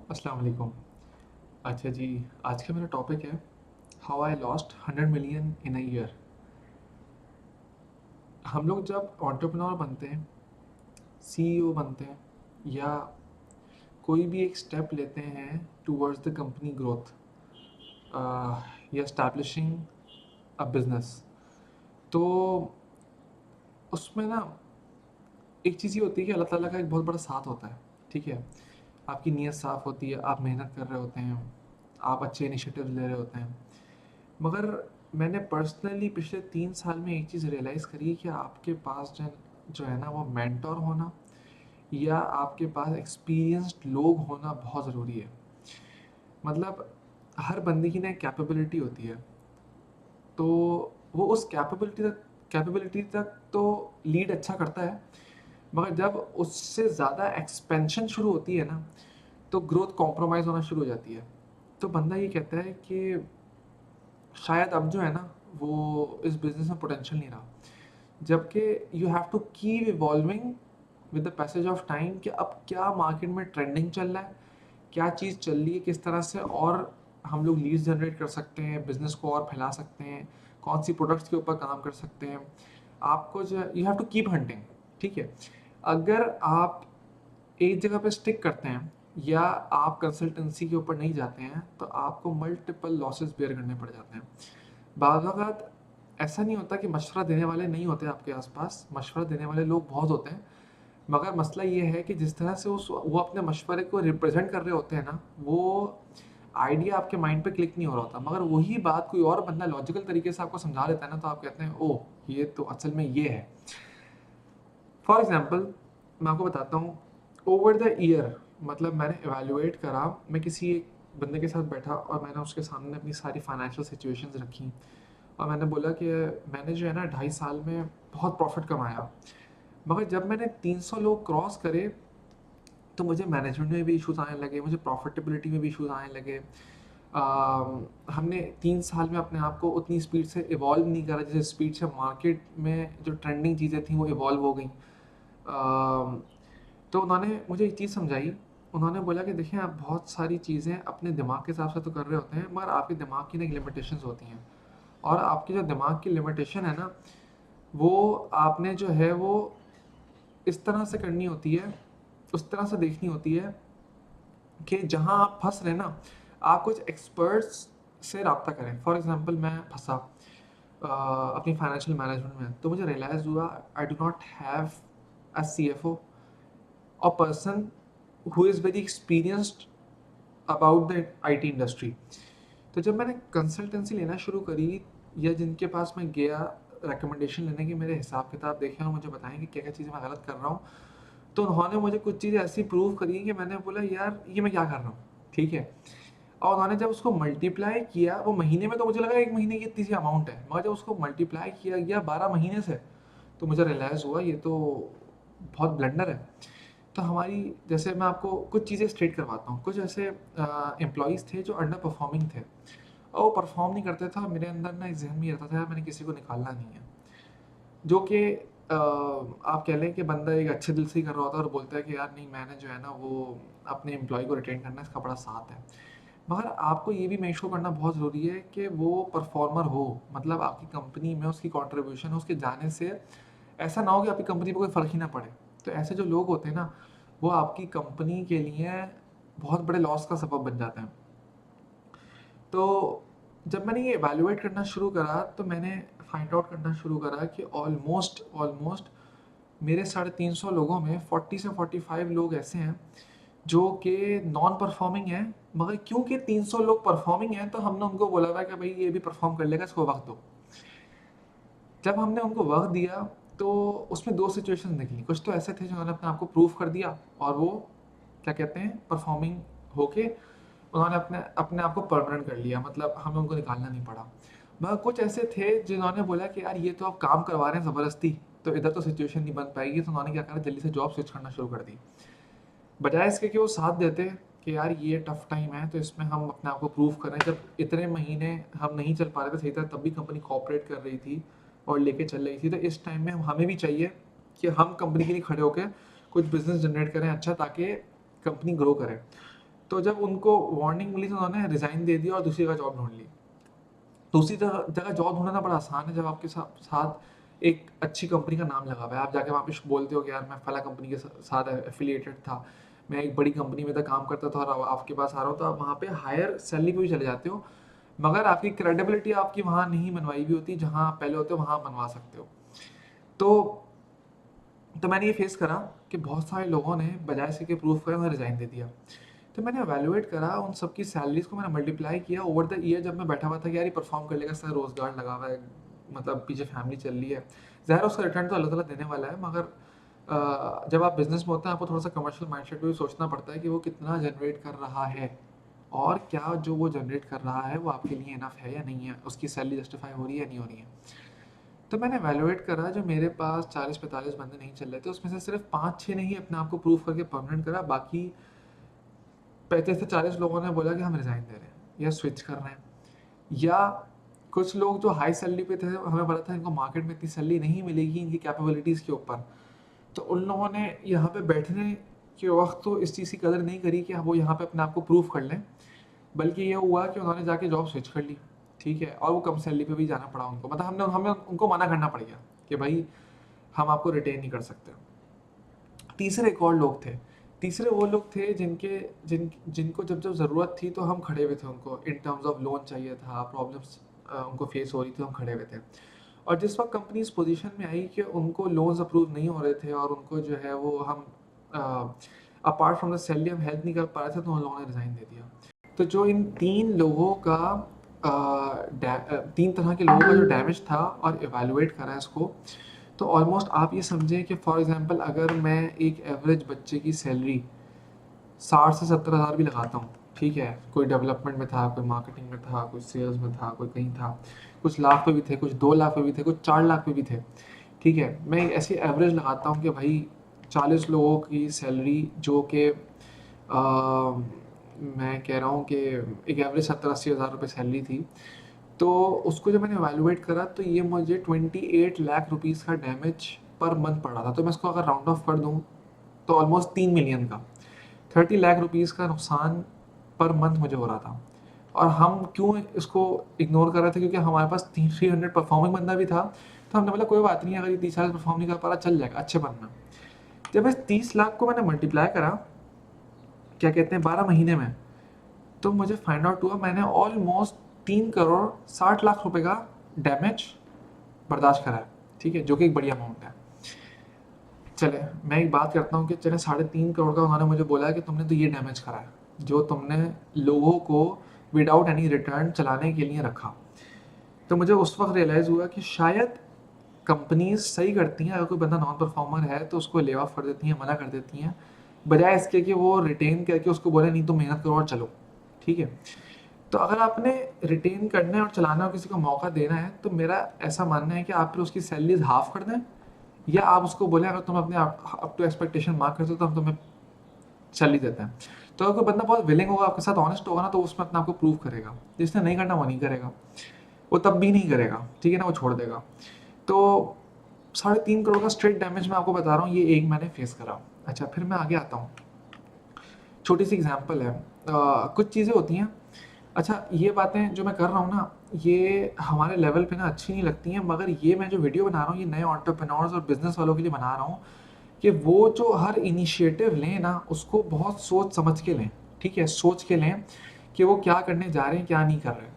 अस्सलाम वालेकुम। अच्छा जी, आज का मेरा टॉपिक है how I lost 100 million in a year. हम लोग जब एंटरप्रेन्योर बनते हैं, सीईओ बनते हैं या कोई भी एक स्टेप लेते हैं टूवर्ड्स द कंपनी ग्रोथ या एस्टैब्लिशिंग अ बिजनेस, तो उसमें ना एक चीज़ ये होती है कि अल्लाह ताला का एक बहुत बड़ा साथ होता है। ठीक है, आपकी नीयत साफ़ होती है, आप मेहनत कर रहे होते हैं, आप अच्छे इनिशिएटिव ले रहे होते हैं। मगर मैंने पर्सनली पिछले 3 साल में एक चीज़ रियलाइज़ करी है कि आपके पास जो है ना वो मेंटोर होना या आपके पास एक्सपीरियंस्ड लोग होना बहुत ज़रूरी है। मतलब हर बंदे की ना एक कैपेबिलिटी होती है, तो वो उस कैपेबिलिटी तक तो लीड अच्छा करता है, मगर जब उससे ज़्यादा एक्सपेंशन शुरू होती है ना, तो ग्रोथ कॉम्प्रोमाइज़ होना शुरू हो जाती है। तो बंदा ये कहता है कि शायद अब जो है ना वो इस बिज़नेस में पोटेंशियल नहीं रहा। जबकि you have to keep evolving with the passage of time कि अब क्या मार्केट में ट्रेंडिंग चल रहा है, क्या चीज़ चल रही है, किस तरह से और हम लोग लीड्स जनरेट कर सकते हैं, बिजनेस को और फैला सकते हैं, कौन सी प्रोडक्ट्स के ऊपर काम कर सकते हैं। आपको जो you have to keep hunting. ठीक है, अगर आप एक जगह पे स्टिक करते हैं या आप कंसल्टेंसी के ऊपर नहीं जाते हैं, तो आपको मल्टीपल लॉसेस बेयर करने पड़ जाते हैं। बाज़ औक़ात ऐसा नहीं होता कि मशवरा देने वाले नहीं होते आपके आसपास, मशवरा देने वाले लोग बहुत होते हैं, मगर मसला ये है कि जिस तरह से वो अपने मशवरे को रिप्रेजेंट कर रहे होते हैं ना, वो आइडिया आपके माइंड पे क्लिक नहीं हो रहा होता। मगर वही बात कोई और बंदा लॉजिकल तरीके से आपको समझा देता है ना, तो आप कहते हैं ओह! ये तो असल में ये है। फॉर एग्ज़ाम्पल मैं आपको बताता हूँ, ओवर द ईयर मतलब मैंने इवैल्यूएट करा, मैं किसी एक बंदे के साथ बैठा और मैंने उसके सामने अपनी सारी फाइनेंशियल सिचुएशंस रखी और मैंने बोला कि मैंने जो है ना 2.5 साल में बहुत प्रॉफिट कमाया, मगर जब मैंने 300 लोग क्रॉस करे तो मुझे मैनेजमेंट में भी इश्यूज आने लगे, मुझे प्रॉफिटेबिलिटी में भी इश्यूज आने लगे। हमने 3 साल में अपने आप को उतनी स्पीड से इवॉल्व नहीं करा जैसे स्पीड से मार्केट में जो ट्रेंडिंग चीज़ें थी वो इवॉल्व हो गई। तो उन्होंने मुझे एक चीज़ समझाई। उन्होंने बोला कि देखिए, आप बहुत सारी चीज़ें अपने दिमाग के हिसाब से तो कर रहे होते हैं, मगर आपके दिमाग की ना एक लिमिटेशंस होती हैं, और आपकी जो दिमाग की लिमिटेशन है ना, वो आपने जो है वो इस तरह से करनी होती है, उस तरह से देखनी होती है कि जहाँ आप फंस रहे हैं ना, आप कुछ एक्सपर्ट्स से रब्ता करें। फॉर एग्जांपल मैं फंसा अपनी फाइनेंशियल मैनेजमेंट में, तो मुझे रियलाइज़ हुआ I do not have a CFO, a person who is very experienced about the IT industry. तो जब मैंने कंसल्टेंसी लेना शुरू करी या जिनके पास मैं गया रिकमेंडेशन लेने की, मेरे हिसाब किताब देखें और मुझे बताएं कि क्या क्या चीज़ें मैं गलत कर रहा हूँ, तो उन्होंने मुझे कुछ चीज़ें ऐसी प्रूव करी कि मैंने बोला यार ये मैं क्या कर रहा हूँ। ठीक है, और उन्होंने जब उसको मल्टीप्लाई किया, वो महीने में तो मुझे लगा 1 महीने की इतनी सी अमाउंट है, मगर जब उसको मल्टीप्लाई किया गया 12 महीने से, तो मुझे रियलाइज़ हुआ ये तो बहुत ब्लंडर है। तो हमारी, जैसे मैं आपको कुछ चीज़ें स्ट्रेट करवाता हूँ, कुछ ऐसे एम्प्लॉयज़ थे जो अंडर परफॉर्मिंग थे और वो परफॉर्म नहीं करते था। मेरे अंदर ना एक जहन में ये रहता था यार मैंने किसी को निकालना नहीं है, जो कि आप कह लें कि बंदा एक अच्छे दिल से ही कर रहा होता है और बोलता है कि यार नहीं, मैंने जो है ना वो अपने एम्प्लॉय को रिटेन करना है, इसका बड़ा साथ है। मगर आपको ये भी मेक श्योर करना बहुत ज़रूरी है कि वो परफॉर्मर हो, मतलब आपकी कंपनी में उसकी कंट्रीब्यूशन है, उसके जाने से ऐसा ना हो कि आपकी कंपनी पे कोई फ़र्क ही ना पड़े। तो ऐसे जो लोग होते हैं ना, वो आपकी कंपनी के लिए बहुत बड़े लॉस का सबब बन जाते हैं। तो जब मैंने ये इवैल्यूएट करना शुरू करा, तो मैंने फाइंड आउट करना शुरू करा कि ऑलमोस्ट ऑलमोस्ट मेरे 350 लोगों में 40 से 45 लोग ऐसे हैं जो कि नॉन परफॉर्मिंग हैं, मगर क्योंकि 300 लोग परफॉर्मिंग हैं तो हमने उनको बोला हुआ है कि भाई ये भी परफॉर्म कर लेगा, इसको वक्त दो। जब हमने उनको वक्त दिया, तो उसमें दो सिचुएशन निकली। कुछ तो ऐसे थे जिन्होंने अपने आप को प्रूव कर दिया और वो क्या कहते हैं परफॉर्मिंग होके उन्होंने अपने अपने आप को परमानेंट कर लिया, मतलब हमें उनको निकालना नहीं पड़ा। मगर कुछ ऐसे थे जिन्होंने बोला कि यार ये तो आप काम करवा रहे हैं ज़बरदस्ती, तो इधर तो सिचुएशन नहीं बन पाएगी, तो उन्होंने क्या करा, जल्दी से जॉब स्विच करना शुरू कर दी। बजाय इसके कि वो साथ देते कि यार ये टफ टाइम है तो इसमें हम अपने आप को प्रूव करें। जब इतने महीने हम नहीं चल पा रहे थे सही तरह, तब भी कंपनी कोऑपरेट कर रही थी और लेके चल रही थी, तो इस टाइम में हमें भी चाहिए कि हम कंपनी के लिए खड़े होकर कुछ बिजनेस जनरेट करें अच्छा, ताकि कंपनी ग्रो करे। तो जब उनको वार्निंग मिली तो उन्होंने रिज़ाइन दे दिया और दूसरी जगह जॉब ढूँढ ली। दूसरी जगह जॉब ढूँढना बड़ा आसान है जब आपके साथ एक अच्छी कंपनी का नाम लगा हुआ है। आप जाके वहाँ पे बोलते हो कि यार मैं फला कंपनी के साथ एफिलिएटेड था, मैं एक बड़ी कंपनी में था काम करता था और आपके पास आ रहा हूँ, तो आप वहाँ पे हायर सैलरी पे भी चले जाते हो, मगर आपकी क्रेडिबिलिटी आपकी वहाँ नहीं बनवाई भी होती, जहाँ आप पहले होते हो वहाँ बनवा सकते हो। तो मैंने ये फेस करा कि बहुत सारे लोगों ने बजाय इसके कि प्रूव करें, उन्होंने रिज़ाइन दे दिया। तो मैंने एवेलुएट करा उन सबकी सैलरीज को, मैंने मल्टीप्लाई किया ओवर द ईयर। जब मैं बैठा हुआ था कि यार ये परफॉर्म कर लेगा, सर रोजगार लगा हुआ है, मतलब पीछे फैमिली चल रही है, ज़ाहिर है उसका रिटर्न तो अल्लाह ताला देने वाला है, मगर जब आप बिजनेस में होते हैं आपको थोड़ा सा कमर्शियल माइंडसेट पे भी सोचना पड़ता है कि वो कितना जनरेट कर रहा है और क्या जो वो जनरेट कर रहा है वो आपके लिए इनफ है या नहीं है, उसकी सैलरी जस्टिफाई हो रही है या नहीं हो रही है। तो मैंने एवेलुएट करा, जो मेरे पास 40-45 बंदे नहीं चल रहे थे उसमें से सिर्फ 5-6 ने ही अपने आप को प्रूव करके परमानेंट करा। बाकी 35 से 40 लोगों ने बोला कि हम रिज़ाइन दे रहे हैं या स्विच कर रहे हैं, या कुछ लोग जो हाई सैलरी पे थे, हमें पता था इनको मार्केट में इतनी सैलरी नहीं मिलेगी इनकी कैपेबिलिटीज़ के ऊपर, तो उन लोगों ने यहाँ पे बैठने के वक्त तो इस चीज़ की कदर नहीं करी कि वो यहाँ पे अपने आप को प्रूव कर लें, बल्कि ये हुआ कि उन्होंने जाके जॉब स्विच कर ली, ठीक है, और वो कम सैलरी पे भी जाना पड़ा उनको, मतलब हमने हमें उनको मना करना पड़ गया कि भाई हम आपको रिटेन नहीं कर सकते। तीसरे एक और लोग थे, तीसरे वो लोग थे जिनको जब जब ज़रूरत थी तो हम खड़े हुए थे, उनको इन टर्म्स ऑफ लोन चाहिए था, प्रॉब्लम्स उनको फेस हो रही थी, हम खड़े हुए थे। और जिस वक्त कंपनी इस पोजीशन में आई कि उनको लोन्स अप्रूव नहीं हो रहे थे और उनको जो है वो हम अपार्ट फ्रॉम द सैलरी हम हेल्प नहीं कर पा रहे थे, तो उन लोगों ने रिज़ाइन दे दिया। तो जो इन तीन तरह के लोगों का जो डैमेज था और एवेलुएट करा इसको, तो ऑलमोस्ट आप ये समझें कि फॉर एग्जांपल अगर मैं एक एवरेज बच्चे की सैलरी 60 से 70 हज़ार भी लगाता हूँ, ठीक है, कोई डेवलपमेंट में था, कोई मार्केटिंग में था, कोई सेल्स में था, कोई कहीं था, कुछ लाख पे भी थे, कुछ 2 लाख पे भी थे, कुछ 4 लाख पे भी थे, ठीक है, मैं ऐसी एवरेज लगाता हूँ कि भाई 40 लोगों की सैलरी जो कि मैं कह रहा हूँ कि एक एवरेज 70-80 हज़ार रुपये सैलरी थी, तो उसको जब मैंने एवेलुएट करा तो ये मुझे 28 लाख रुपीज़ का डैमेज पर मंथ पड़ रहा था। तो मैं इसको अगर राउंड ऑफ कर दूँ तो ऑलमोस्ट 3 मिलियन का 30 लाख रुपीज़ का नुकसान पर मंथ मुझे हो रहा था। और हम क्यों इसको इग्नोर कर रहे थे, क्योंकि हमारे पास 300 परफॉर्मिंग बंदा भी था, तो हमने बोला कोई बात नहीं, अगर ये 30 साल परफॉर्म नहीं कर पा रहा चल जाएगा, अच्छे बनना। जब इस 30 लाख को मैंने मल्टीप्लाई करा, क्या कहते हैं, 12 महीने में, तो मुझे फाइंड आउट हुआ मैंने ऑलमोस्ट 3 करोड़ 60 लाख रुपए का डैमेज बर्दाश्त करा है, ठीक है, जो कि एक बड़ी अमाउंट है। चले मैं एक बात करता हूँ कि चले 3.5 करोड़ का उन्होंने मुझे बोला है कि तुमने तो ये डैमेज करा है, जो तुमने लोगों को विदाउट एनी रिटर्न चलाने के लिए रखा। तो मुझे उस वक्त रियलाइज़ हुआ कि शायद कंपनीज सही करती हैं, अगर कोई बंदा नॉन परफॉर्मर है तो उसको ले ऑफ कर देती हैं, मना कर देती हैं, बजाय इसके कि वो रिटेन करके उसको बोले नहीं तो मेहनत करो और चलो, ठीक है। तो अगर आपने रिटेन करना है और चलाना है और किसी को मौका देना है, तो मेरा ऐसा मानना है कि आप फिर उसकी सैलरीज हाफ कर दें, या आप उसको बोलें अगर तुम अपने अप टू एक्सपेक्टेशन मार्क करते हो तो हम तुम्हें सैलरी देते हैं। तो अगर कोई बंदा बहुत विलिंग होगा, आपके साथ ऑनेस्ट होगा ना, तो उसमें अपने आप को प्रूव करेगा। जिसने नहीं करना वो नहीं करेगा, वो तब भी नहीं करेगा, ठीक है ना, वो छोड़ देगा। तो 3.5 करोड़ का स्ट्रेट डैमेज मैं आपको बता रहा हूँ, ये एक मैंने फेस करा। अच्छा, फिर मैं आगे आता हूँ, छोटी सी एग्जांपल है। कुछ चीज़ें होती हैं, अच्छा ये बातें जो मैं कर रहा हूँ ना, ये हमारे लेवल पे ना अच्छी नहीं लगती हैं, मगर ये मैं जो वीडियो बना रहा हूँ ये नए एंटरप्रेन्योर्स और बिजनेस वालों के लिए बना रहा हूँ कि वो जो हर इनिशिएटिव लें ना, उसको बहुत सोच समझ के लें, ठीक है, सोच के लें कि वो क्या करने जा रहे हैं, क्या नहीं कर रहे।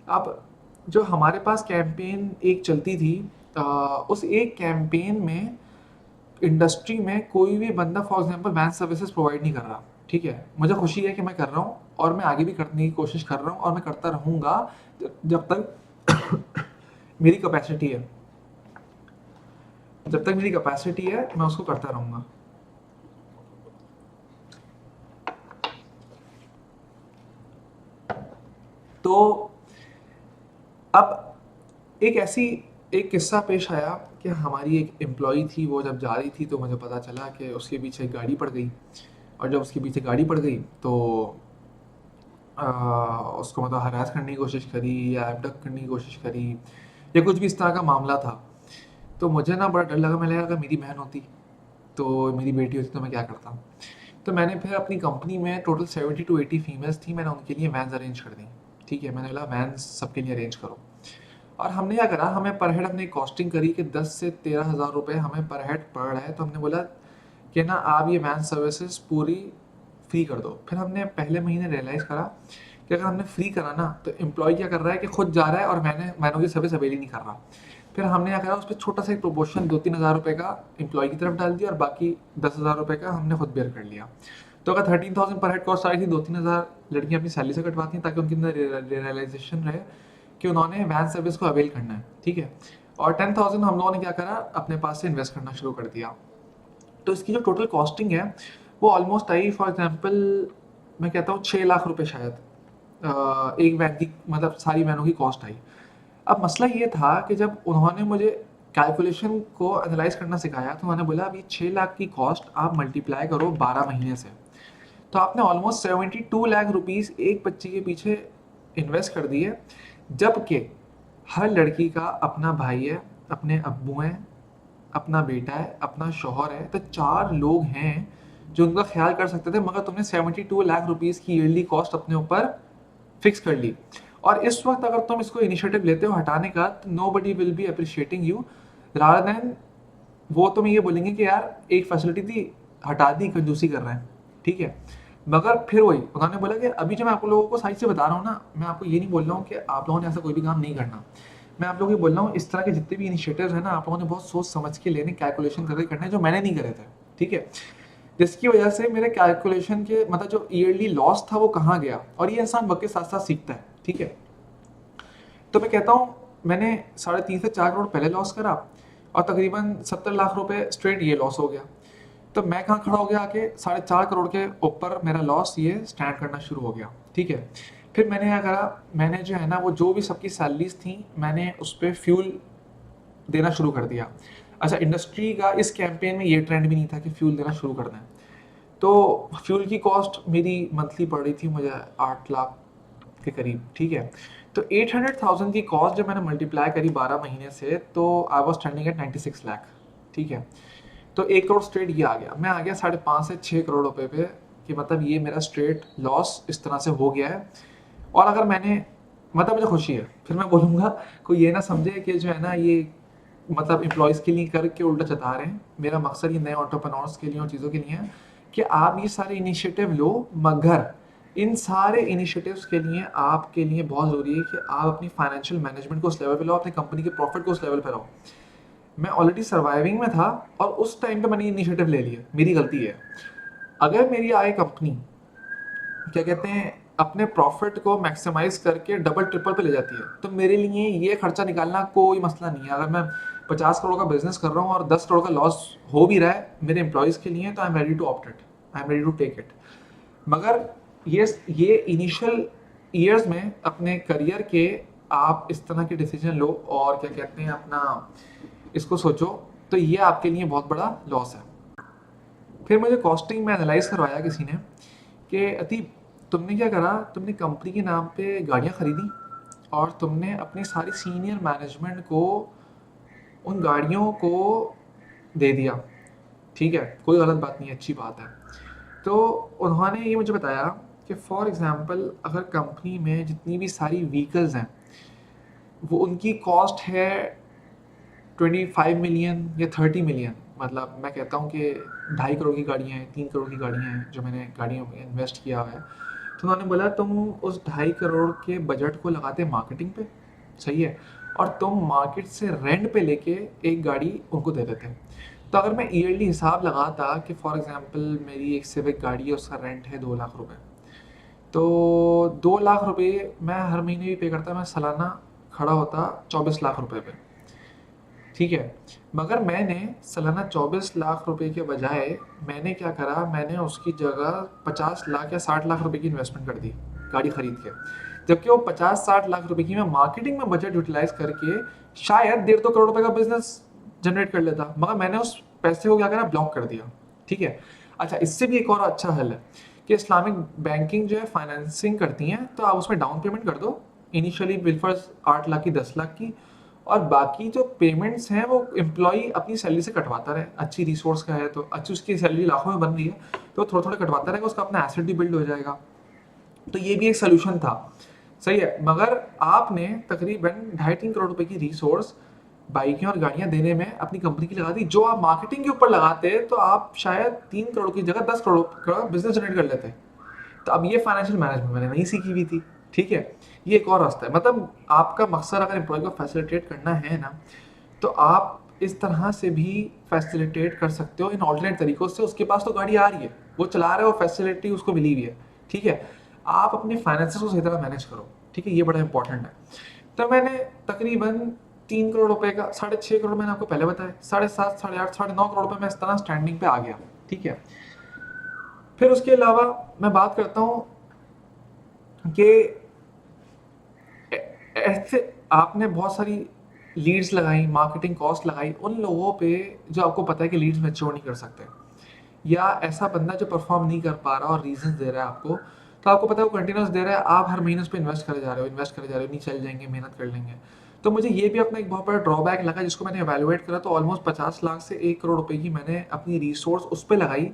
अब जो हमारे पास कैंपेन एक चलती थी, उस एक कैंपेन में इंडस्ट्री में कोई भी बंदा for example van services provide नहीं कर रहा, ठीक है, मुझे खुशी है कि मैं कर रहा हूँ और मैं आगे भी करने की कोशिश कर रहा हूँ और मैं करता रहूँगा जब तक मेरी कैपेसिटी है, जब तक मेरी कैपेसिटी है मैं उसको करता रहूँगा। तो अब एक किस्सा पेश आया कि हमारी एक एम्प्लॉई थी, वो जब जा रही थी तो मुझे पता चला कि उसके पीछे एक गाड़ी पड़ गई, और जब उसके पीछे गाड़ी पड़ गई तो उसको मतलब हरास करने की कोशिश करी या एबडक्ट करने की कोशिश करी या कुछ भी इस तरह का मामला था। तो मुझे ना बड़ा डर लगा, मैं लगा अगर मेरी बहन होती तो मेरी बेटी होती तो मैं क्या करता। तो मैंने फिर अपनी कंपनी में टोटल 70 टू 80 फीमेल्स थी, मैंने उनके लिए वैन्स अरेंज कर दी। ठीक है, मैंने बोला वैन्स सबके लिए अरेंज करो। और हमने क्या करा, हमें पर हेड हमने कॉस्टिंग करी कि 10 से 13,000 रुपये हमें पर हेड पड़ रहा है। तो हमने बोला कि ना आप ये वैन सर्विसेज पूरी फ्री कर दो। फिर हमने पहले महीने रियलाइज़ करा कि अगर हमने फ्री करा ना तो एम्प्लॉय क्या कर रहा है कि खुद जा रहा है और मैनों की सर्विस अवेल ही नहीं कर रहा। फिर हमने क्या करा, उस पर छोटा सा एक प्रोपोर्शन 2-3 हज़ार रुपये का एम्प्लॉय की तरफ डाल दिया और बाकी 10,000 रुपये का हमने खुद बेयर कर लिया। तो अगर 13,000 पर हेड कॉस्ट आ रही थी, 2-3 हज़ार लड़कियाँ अपनी सैलरी से कटवाती हैं ताकि उनके अंदर रियलाइजेशन रहे कि उन्होंने वैन सर्विस को अवेल करना है। ठीक है, और 10,000 हम लोगों ने क्या करा, अपने पास से इन्वेस्ट करना शुरू कर दिया। तो इसकी जो टोटल कॉस्टिंग है वो ऑलमोस्ट आई, फॉर एग्जांपल मैं कहता हूँ 6 लाख रुपए शायद एक वैन की, मतलब सारी वैनों की कॉस्ट आई। अब मसला ये था कि जब उन्होंने मुझे कैलकुलेशन को एनालाइज करना सिखाया तो उन्होंने बोला अभी 6 लाख की कॉस्ट आप मल्टीप्लाई करो 12 महीने से, तो आपने ऑलमोस्ट 72 लाख रुपीज़ एक बच्चे के पीछे इन्वेस्ट कर दिए। जबकि हर लड़की का अपना भाई है, अपने अब्बू हैं, अपना बेटा है, अपना शौहर है, तो 4 लोग हैं जो उनका ख्याल कर सकते थे, मगर तुमने 72 लाख रुपीज़ की ईयरली कॉस्ट अपने ऊपर फिक्स कर ली। और इस वक्त अगर तुम इसको इनिशिएटिव लेते हो हटाने का, तो nobody will be appreciating you, rather than वो तुम्हें ये बोलेंगे कि यार एक फैसिलिटी थी हटा दी, कंजूसी कर रहे हैं। ठीक है, मगर फिर वही उन्होंने बोला कि अभी जो मैं आप लोगों को साइड से बता रहा हूँ ना, मैं आपको ये नहीं बोल रहा हूँ कि आप लोगों ने ऐसा कोई भी काम नहीं करना। मैं आप लोगों को बोल रहा हूँ इस तरह के जितने भी इनिशिएटिव्स हैं ना, आप लोगों ने बहुत सोच समझ के लेने, कैलकुलेशन करके करना है, जो मैंने नहीं करे थे। ठीक है, जिसकी वजह से मेरे कैलकुलेशन के मतलब जो ईयरली लॉस था वो कहाँ गया, और ये इंसान वक्त के साथ साथ सीखता है। ठीक है, तो मैं कहता हूँ मैंने 3.5 से 4 करोड़ पहले लॉस करा और तकरीबन 70 लाख रुपए स्ट्रेट ये लॉस हो गया। तो मैं कहाँ खड़ा हो गया आके, 4.5 करोड़ के ऊपर मेरा लॉस ये स्टैंड करना शुरू हो गया। ठीक है, फिर मैंने क्या करा, मैंने जो है ना वो जो भी सबकी सैलरीज थी मैंने उस पर फ्यूल देना शुरू कर दिया। अच्छा, इंडस्ट्री का इस कैंपेन में ये ट्रेंड भी नहीं था कि फ्यूल देना शुरू कर दें, तो फ्यूल की कॉस्ट मेरी मंथली पड़ रही थी मुझे 8 लाख के करीब। ठीक है, तो 800,000 की कॉस्ट जब मैंने मल्टीप्लाई करी 12 महीने से, तो I was standing at 96 lakh. ठीक है, तो 1 करोड़ स्ट्रेट ये आ गया, मैं आ गया 5.5 से 6 करोड़ रुपए पे, कि मतलब ये मेरा स्ट्रेट लॉस इस तरह से हो गया है। और अगर मैंने, मतलब मुझे खुशी है, फिर मैं बोलूँगा कोई ये ना समझे कि जो है ना ये मतलब एम्प्लॉयज़ के लिए करके उल्टा चता रहे हैं। मेरा मकसद ये नए एंटरप्रेन्योर्स के लिए और चीज़ों के लिए है कि आप ये सारे इनिशिएटिव लो, मगर इन सारे इनिशिएटिव्स के लिए आपके लिए बहुत ज़रूरी है कि आप अपनी फाइनेंशियल मैनेजमेंट को उस लेवल पे लाओ, अपनी कंपनी के प्रॉफिट को उस लेवल पे लाओ। मैं ऑलरेडी सर्वाइविंग में था और उस टाइम पे मैंने इनिशिएटिव ले लिया, मेरी गलती है। अगर मेरी आए कंपनी क्या कहते हैं अपने प्रॉफिट को मैक्सिमाइज करके डबल ट्रिपल पे ले जाती है, तो मेरे लिए ये खर्चा निकालना कोई मसला नहीं है। अगर मैं 50 करोड़ का बिजनेस कर रहा हूँ और 10 करोड़ का लॉस हो भी रहा है मेरे एम्प्लॉयज़ के लिए, तो I am ready to opt it, I am ready to take it. मगर ये इनिशियल ईयर्स में अपने करियर के आप इस तरह के डिसीजन लो और क्या कहते हैं अपना इसको सोचो, तो ये आपके लिए बहुत बड़ा लॉस है। फिर मुझे कॉस्टिंग में एनालाइज करवाया किसी ने कि अतीब तुमने क्या करा, तुमने कंपनी के नाम पे गाड़ियाँ खरीदी और तुमने अपनी सारी सीनियर मैनेजमेंट को उन गाड़ियों को दे दिया। ठीक है, कोई गलत बात नहीं है, अच्छी बात है। तो उन्होंने ये मुझे बताया कि फॉर एग्ज़ाम्पल अगर कंपनी में जितनी भी सारी व्हीकल्स हैं वो उनकी कॉस्ट है 25 मिलियन या 30 मिलियन, मतलब मैं कहता हूँ कि 2.5 करोड़ की गाड़ियाँ हैं, 3 करोड़ की गाड़ियाँ हैं जो मैंने गाड़ियों में इन्वेस्ट किया हुआ है। तो उन्होंने बोला तुम उस 2.5 करोड़ के बजट को लगाते मार्केटिंग पे, सही है, और तुम मार्केट से रेंट पे लेके एक गाड़ी उनको दे देते। तो अगर मैं ईयरली हिसाब लगाता कि फॉर एग्जांपल मेरी एक सिविक गाड़ी है, उसका रेंट है 2 लाख रुपए, तो 2 लाख रुपए मैं हर महीने भी पे करता, मैं सालाना खड़ा होता 24 लाख रुपए पे। ठीक है, मगर मैंने सालाना 24 लाख रुपए के बजाय मैंने क्या करा, मैंने उसकी जगह 50 लाख या 60 लाख रुपए की इन्वेस्टमेंट कर दी गाड़ी खरीद के। जबकि वो 50-60 लाख रुपए की मैं मार्केटिंग में बजट यूटिलाइज करके शायद 1.5-2 करोड़ रुपए का बिजनेस जनरेट कर लेता, मगर मैंने उस पैसे को क्या करा, ब्लॉक कर दिया। ठीक है, अच्छा इससे भी एक और अच्छा हल है कि इस्लामिक बैंकिंग जो है फाइनेंसिंग करती हैं, तो आप उसमें डाउन पेमेंट कर दो इनिशियली बिलफर्स 8 लाख की, 10 लाख की, और बाकी जो पेमेंट्स हैं वो एम्प्लॉई अपनी सैलरी से कटवाता रहे। अच्छी रिसोर्स का है तो अच्छी उसकी सैलरी लाखों में बन रही है, तो थोड़ा थोड़ा कटवाता रहेगा, उसका अपना एसेट भी बिल्ड हो जाएगा। तो ये भी एक सोल्यूशन था, सही है। मगर आपने तकरीबन 2.5-3 करोड़ रुपए की रिसोर्स बाइकें और गाड़ियां देने में अपनी कंपनी की लगा दी, जो आप मार्केटिंग के ऊपर लगाते तो आप शायद 3 करोड़ की जगह 10 करोड़ का बिजनेस जनरेट कर लेते। तो अब ये फाइनेंशियल मैनेजमेंट मैंने नहीं सीखी हुई थी, ठीक है। ये एक और रास्ता है, मतलब आपका मकसद अगर एम्प्लॉय को फैसिलिटेट करना है ना, तो आप इस तरह से भी फैसिलिटेट कर सकते हो इन ऑल्टरनेट तरीकों से। उसके पास तो गाड़ी आ रही है, वो चला रहा है, वो फैसिलिटी उसको मिली हुई है, ठीक है। आप अपने फाइनेंसेस को सही तरह मैनेज करो, ठीक है, ये बड़ा इंपॉर्टेंट है। तो मैंने तकरीबन 3 करोड़ रुपए का 6.5 करोड़ मैंने आपको पहले बताया, 7.5, 8.5, 9.5 करोड़ रुपए मैं इस तरह स्टैंडिंग पे आ गया, ठीक है। फिर उसके अलावा मैं बात करता हूँ कि ऐसे आपने बहुत सारी लीड्स लगाई, मार्केटिंग कॉस्ट लगाई उन लोगों पे जो आपको पता है कि लीड्स मैच्योर नहीं कर सकते, या ऐसा बंदा जो परफॉर्म नहीं कर पा रहा और रीजन दे रहा है आपको, तो आपको पता है वो कंटिन्यूस दे रहा है, आप हर महीने उस पर इन्वेस्ट करे जा रहे हो, नहीं चल जाएंगे, मेहनत कर लेंगे। तो मुझे ये भी अपना एक बहुत बड़ा ड्रॉबैक लगा, जिसको मैंने एवेलुएट करा, तो ऑलमोस्ट 50 लाख से 1 करोड़ रुपए की मैंने अपनी रिसोर्स उस पर लगाई,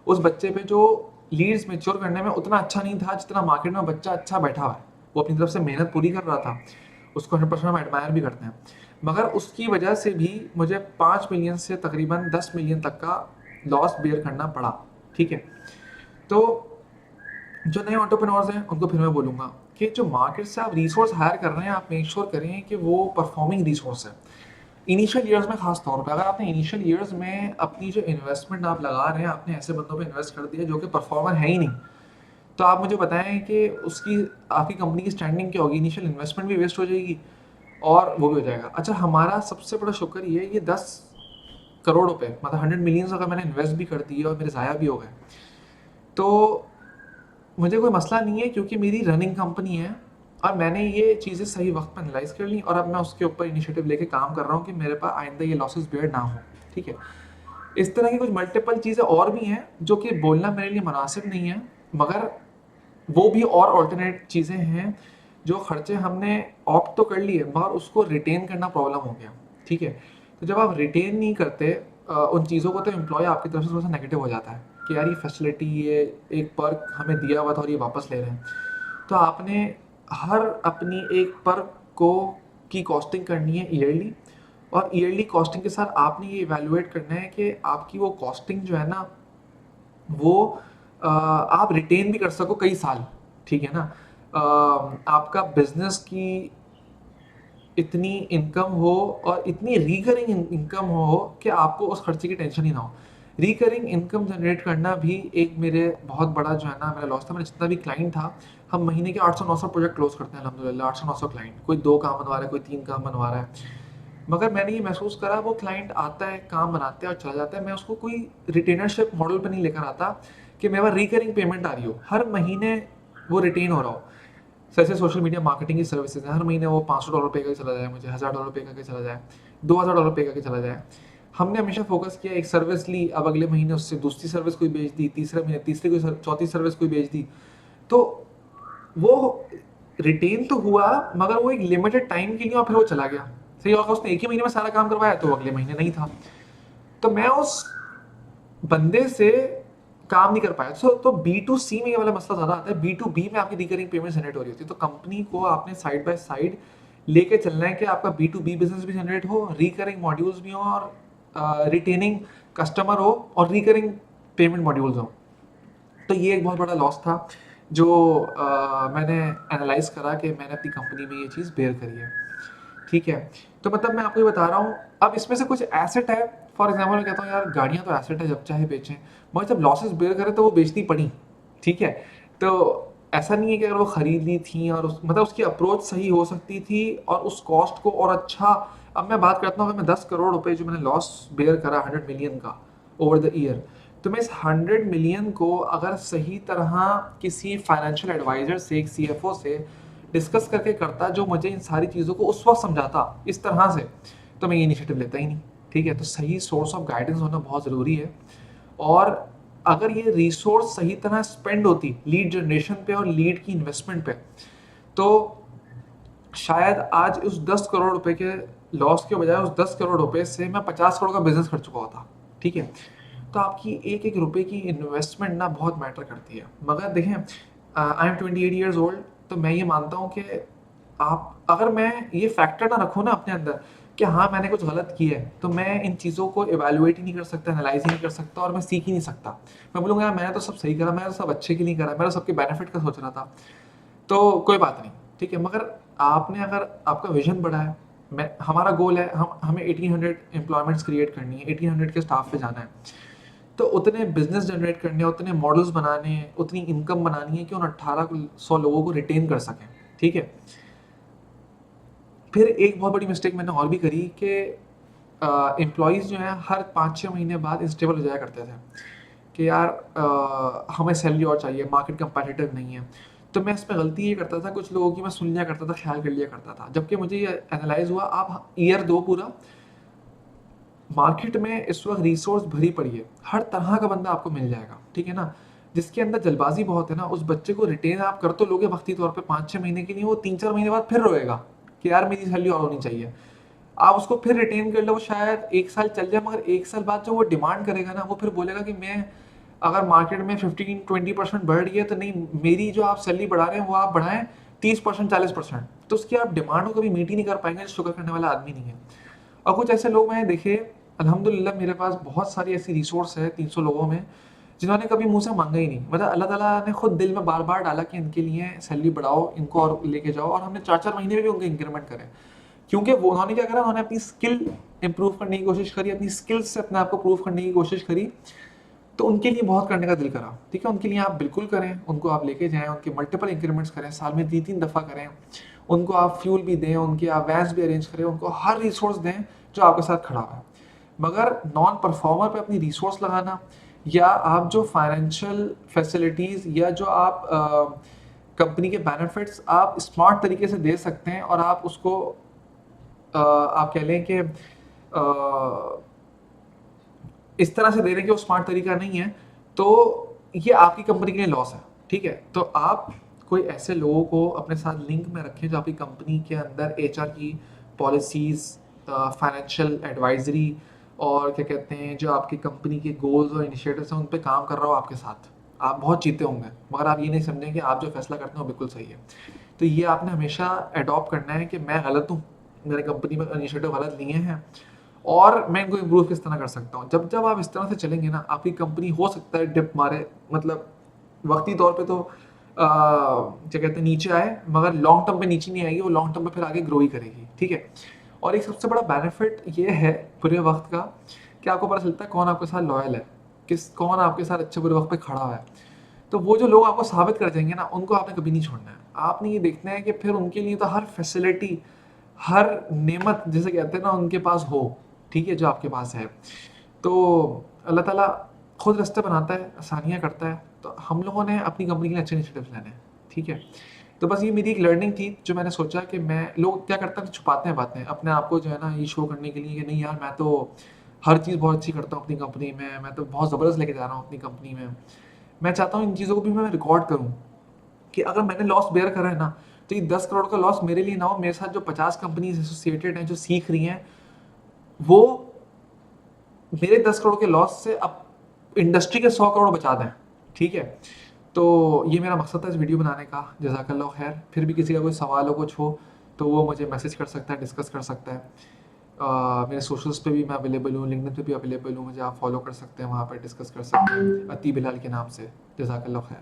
उस बच्चे पे जो लीड्स मेच्योर करने में उतना अच्छा नहीं था जितना मार्केट में बच्चा अच्छा बैठा हुआ है। वो अपनी तरफ से मेहनत पूरी कर रहा था, उसको 100% हम एडमायर भी करते हैं, मगर उसकी वजह से भी मुझे 5 मिलियन से तकरीबन 10 मिलियन तक का लॉस बेयर करना पड़ा, ठीक है। तो जो नए एंटरप्रेन्योर्स हैं उनको फिर मैं बोलूँगा कि जो मार्केट से आप रिसोर्स हायर कर रहे हैं, आप मेक श्योर करें कि वो परफॉर्मिंग रिसोर्स है। इनिशियल ईयर्स में खास तौर पे अगर आपने इनिशियल ईयर्स में अपनी जो इन्वेस्टमेंट आप लगा रहे हैं, आपने ऐसे बंदों पे इन्वेस्ट कर दिया जो कि परफॉर्मर है ही नहीं, तो आप मुझे बताएं कि उसकी आपकी कंपनी की स्टैंडिंग क्या होगी। इनिशियल इन्वेस्टमेंट भी वेस्ट हो जाएगी और वो भी हो जाएगा। अच्छा, हमारा सबसे बड़ा शुक्र ये 10 करोड़ रुपए मतलब 100 मिलियन अगर मैंने इन्वेस्ट भी कर दिए और मेरे ज़ाया भी हो गए, तो मुझे कोई मसला नहीं है, क्योंकि मेरी रनिंग कंपनी है और मैंने ये चीज़ें सही वक्त पर एनालाइज कर ली और अब मैं उसके ऊपर इनिशिएटिव लेके काम कर रहा हूँ कि मेरे पास आइंदा ये लॉसेस बेयर ना हो, ठीक है। इस तरह की कुछ मल्टीपल चीज़ें और भी हैं जो कि बोलना मेरे लिए मुनासिब नहीं है, मगर वो भी और ऑल्टरनेट चीज़ें हैं जो खर्चे हमने ऑप्ट तो कर लिए मगर उसको रिटेन करना प्रॉब्लम हो गया, ठीक है। तो जब आप रिटेन नहीं करते उन चीज़ों को, तो एम्प्लॉय आपकी तरफ से थोड़ा सा नेगेटिव हो जाता है कि यार ये फैसिलिटी, ये एक पर्क हमें दिया हुआ था और ये वापस ले रहे हैं। तो आपने हर अपनी एक पर्क को की कॉस्टिंग करनी है ईयरली, और ईयरली कॉस्टिंग के साथ आपने ये इवैल्यूएट करना है कि आपकी वो कॉस्टिंग जो है ना, वो आप रिटेन भी कर सको कई साल, ठीक है ना। आपका बिजनेस की इतनी इनकम हो और इतनी रिकरिंग इनकम हो कि आपको उस खर्चे की टेंशन ही ना हो। रिकरिंग इनकम जनरेट करना भी एक मेरे बहुत बड़ा जो है ना मेरा लॉस था। मेरा जितना भी क्लाइंट था, हम महीने के 800-900 प्रोजेक्ट क्लोज करते हैं अल्हम्दुलिल्लाह। 800-900 क्लाइंट, कोई 2 काम बनवा रहा है, कोई 3 काम बनवा रहा है। मगर मैंने ये महसूस करा, वो क्लाइंट आता है, काम बनाता है और चला जाता है, मैं उसको कोई रिटेनरशिप मॉडल पे नहीं लेकर आता कि मेरे पास रिकरिंग पेमेंट आ रही हो, हर महीने वो रिटेन हो रहा हो। जैसे सोशल मीडिया मार्केटिंग की सर्विसेज है, हर महीने वो $500 पे करके चला जाए, मुझे $1000 पे करके चला जाए, $2000 पे करके चला जाए। हमने हमेशा फोकस किया, एक सर्विस ली, अब अगले महीने उससे दूसरी सर्विस कोई बेच दी, तीसरे महीने तीसरी कोई चौथी सर्विस कोई बेच दी। तो वो रिटेन तो हुआ, मगर वो एक लिमिटेड टाइम के लिए और फिर वो चला गया। सही होगा, उसने एक ही महीने में सारा काम करवाया तो अगले महीने नहीं था, तो मैं उस बंदे से काम नहीं कर पाया। तो B2C में ये वाला मसला ज़्यादा आता है, B2B में आपकी रिकरिंग पेमेंट जनरेट हो रही होती है। तो कंपनी को आपने साइड बाय साइड लेके चलना है कि आपका B2B बिजनेस भी जनरेट हो, रिकरिंग मॉड्यूल्स भी हो, और रिटेनिंग कस्टमर हो, और रिकरिंग पेमेंट मॉड्यूल्स हो। तो ये एक बहुत बड़ा लॉस था जो मैंने एनालाइज करा कि मैंने अपनी कंपनी में ये चीज़ बेयर करी है, ठीक है। तो मतलब मैं आपको ये बता रहा हूँ, अब इसमें से कुछ एसेट है। फॉर एग्जाम्पल मैं कहता हूँ यार गाड़ियाँ तो एसेट है, जब चाहे बेचें, मगर जब लॉसेस बेयर करें तो वो बेचनी पड़ी, ठीक है। तो ऐसा नहीं है कि अगर वो खरीदनी थी और मतलब उसकी अप्रोच सही हो सकती थी और उस कॉस्ट को और अच्छा। अब मैं बात करता हूँ, अगर मैं 10 करोड़ रुपए जो मैंने लॉस बेयर करा 100 मिलियन का ओवर द ईयर, तो मैं इस 100 मिलियन को अगर सही तरह किसी फाइनेंशियल एडवाइजर से, एक CFO से डिस्कस करके करता, जो मुझे इन सारी चीज़ों को उस वक्त समझाता इस तरह से, तो मैं ये इनिशिएटिव लेता ही नहीं, ठीक है। तो सही सोर्स ऑफ गाइडेंस होना बहुत ज़रूरी है, और अगर ये रिसोर्स सही तरह स्पेंड होती लीड जनरेशन पे और लीड की इन्वेस्टमेंट पे, तो शायद आज उस 10 करोड़ रुपए के लॉस के बजाय उस 10 करोड़ रुपए से मैं 50 करोड़ का बिजनेस कर चुका होता, ठीक है। तो आपकी एक एक रुपए की इन्वेस्टमेंट ना बहुत मैटर करती है। मगर देखें, आई एम 28 ईयर्स ओल्ड, तो मैं ये मानता हूँ कि आप, अगर मैं ये फैक्टर ना रखूँ ना अपने अंदर कि हाँ मैंने कुछ गलत किया है, तो मैं इन चीज़ों को इवेलुएट ही नहीं कर सकता, एनालाइज ही नहीं कर सकता, और मैं सीख ही नहीं सकता। मैं बोलूँगा यार मैंने तो सब सही करा, मैंने तो सब अच्छे के लिए करा, मैं तो सबके बेनिफिट का सोच रहा था, तो कोई बात नहीं, ठीक है। मगर आपने, अगर आपका विजन बड़ा है, मैं, हमारा गोल है, हमें 1800 एम्प्लॉयमेंट्स क्रिएट करनी है, 1800 के स्टाफ पे जाना है, तो उतने बिजनेस जनरेट करने हैं, उतने मॉडल्स बनाने हैं, उतनी इनकम बनानी है कि उन 1800 लोगों को रिटेन कर सकें, ठीक है। फिर एक बहुत बड़ी मिस्टेक मैंने और भी करी कि एम्प्लॉयज़ जो हैं हर 5-6 महीने बाद इंस्टेबल हो जाया करते थे कि यार हमें सैलरी और चाहिए, मार्केट कंपेटिटिव नहीं है। तो मैं इसमें गलती ये करता था, कुछ लोगों की मैं सुन लिया करता था, ख्याल कर लिया करता था, जबकि मुझे ये एनालाइज हुआ, आप ईयर 2 पूरा, मार्केट में इस वक्त रिसोर्स भरी पड़ी है, हर तरह का बंदा आपको मिल जाएगा, ठीक है ना। जिसके अंदर जल्दबाजी बहुत है ना, उस बच्चे को रिटेन आप कर तो लोगे वक्ती तौर पे 5-6 महीने के लिए, वो 3-4 महीने बाद फिर रोएगा कि यार मेरी सैलरी और होनी चाहिए। आप उसको फिर रिटेन कर लो, वो शायद 1 साल चल जाए, मगर 1 साल बाद जो वो डिमांड करेगा ना, वो फिर बोलेगा कि मैं, अगर मार्केट में 15-20% बढ़ रही है, तो नहीं, मेरी जो आप सैलरी बढ़ा रहे हैं वो आप बढ़ाएं 30%, 40%। तो उसकी आप डिमांड को कभी मीट ही नहीं कर पाएंगे, शुगर करने वाला आदमी नहीं है। और कुछ ऐसे लोग मैंने देखे, अल्हम्दुलिल्लाह मेरे पास बहुत सारी ऐसी रिसोर्स है 300 लोगों में, जिन्होंने कभी मुंह से मांगा ही नहीं, मतलब अल्लाह ताला ने खुद दिल में बार बार डाला कि इनके लिए सैलरी बढ़ाओ, इनको और लेके जाओ, और हमने 4-4 महीने में भी उनके इंक्रीमेंट करे, क्योंकि वो, उन्होंने क्या करा, उन्होंने अपनी स्किल इंप्रूव करने की कोशिश करी, अपनी स्किल्स से अपने आप को प्रूव करने की कोशिश करी। तो उनके लिए बहुत करने का दिल करा, ठीक है, उनके लिए आप बिल्कुल करें, उनको आप लेके जाएं, उनके मल्टीपल इंक्रीमेंट्स करें, साल में 3-3 दफ़ा करें, उनको आप फ्यूल भी दें, उनके आप वैन्स भी अरेंज करें, उनको हर रिसोर्स दें जो आपके साथ खड़ा हुआ है। मगर नॉन परफॉर्मर पे अपनी रिसोर्स लगाना, या आप जो फाइनेंशियल फैसिलिटीज़, या जो आप कंपनी के बेनिफिट्स आप स्मार्ट तरीके से दे सकते हैं, और आप उसको आप कह लें कि इस तरह से दे रहे हैं कि वो स्मार्ट तरीका नहीं है, तो ये आपकी कंपनी के लिए लॉस है, ठीक है। तो आप कोई ऐसे लोगों को अपने साथ लिंक में रखें जो आपकी कंपनी के अंदर एचआर की पॉलिसीज़, फाइनेंशियल एडवाइजरी, और क्या कहते हैं, जो आपकी कंपनी के गोल्स और इनिशिएटिव्स हैं उन पे काम कर रहा हो आपके साथ। आप बहुत जीते होंगे, मगर आप ये नहीं समझें कि आप जो फैसला करते हैं वो बिल्कुल सही है। तो ये आपने हमेशा अडॉप्ट करना है कि मैं गलत हूँ, मैंने कंपनी में इनिशिएटिव गलत लिए हैं, और मैं इनको इम्प्रूव किस तरह कर सकता हूँ। जब जब आप इस तरह से चलेंगे ना, आपकी कंपनी हो सकता है डिप मारे, मतलब वक्ती तौर पे तो क्या कहते हैं, नीचे आए, मगर लॉन्ग टर्म पे नीचे नहीं आएगी, वो लॉन्ग टर्म पे फिर आगे ग्रो ही करेगी, ठीक है। और एक सबसे बड़ा बेनिफिट ये है बुरे वक्त का, कि आपको पता चलता है कौन आपके साथ लॉयल है, कौन आपके साथ अच्छे बुरे वक्त पे खड़ा हुआ है। तो वो जो लोग आपको साबित कर देंगे ना, उनको आपने कभी नहीं छोड़ना है। आपने ये देखना है कि फिर उनके लिए तो हर फैसिलिटी, हर नेमत, जिसे कहते हैं ना, उनके पास हो, ठीक है, जो आपके पास है। तो अल्लाह ताला खुद रास्ते बनाता है, आसानियाँ करता है, तो हम लोगों ने अपनी कंपनी के लिए अच्छे इनिशिएटिव्स लेने हैं, ठीक है। तो बस ये मेरी एक लर्निंग थी, जो मैंने सोचा कि मैं, लोग क्या करते हैं, छुपाते हैं बातें अपने आप को, जो है ना, ये शो करने के लिए कि नहीं यार मैं तो हर चीज़ बहुत अच्छी करता हूँ अपनी कंपनी में, मैं तो बहुत ज़बरदस्त लेके जा रहा हूँ अपनी कंपनी में। मैं चाहता हूँ इन चीज़ों को भी मैं रिकॉर्ड करूँ, कि अगर मैंने लॉस बेयर करा है ना, तो ये 10 करोड़ का लॉस मेरे लिए ना हो, मेरे साथ जो 50 कंपनीज एसोसिएटेड हैं जो सीख रही हैं, वो मेरे 10 करोड़ के लॉस से अब इंडस्ट्री के 100 करोड़ बचा दें, ठीक है। तो ये मेरा मकसद था इस वीडियो बनाने का। जज़ाकल्लाह खैर। फिर भी किसी का कोई सवाल हो, कुछ हो, तो वो मुझे मैसेज कर सकता है, डिस्कस कर सकता है। मेरे सोशल्स पे भी मैं अवेलेबल हूँ, लिंक्डइन पे भी अवेलेबल हूँ, मुझे आप फॉलो कर सकते हैं, वहाँ पर डिस्कस कर सकते हैं अतीब हिलाल के नाम से। जज़ाकल्लाह खैर।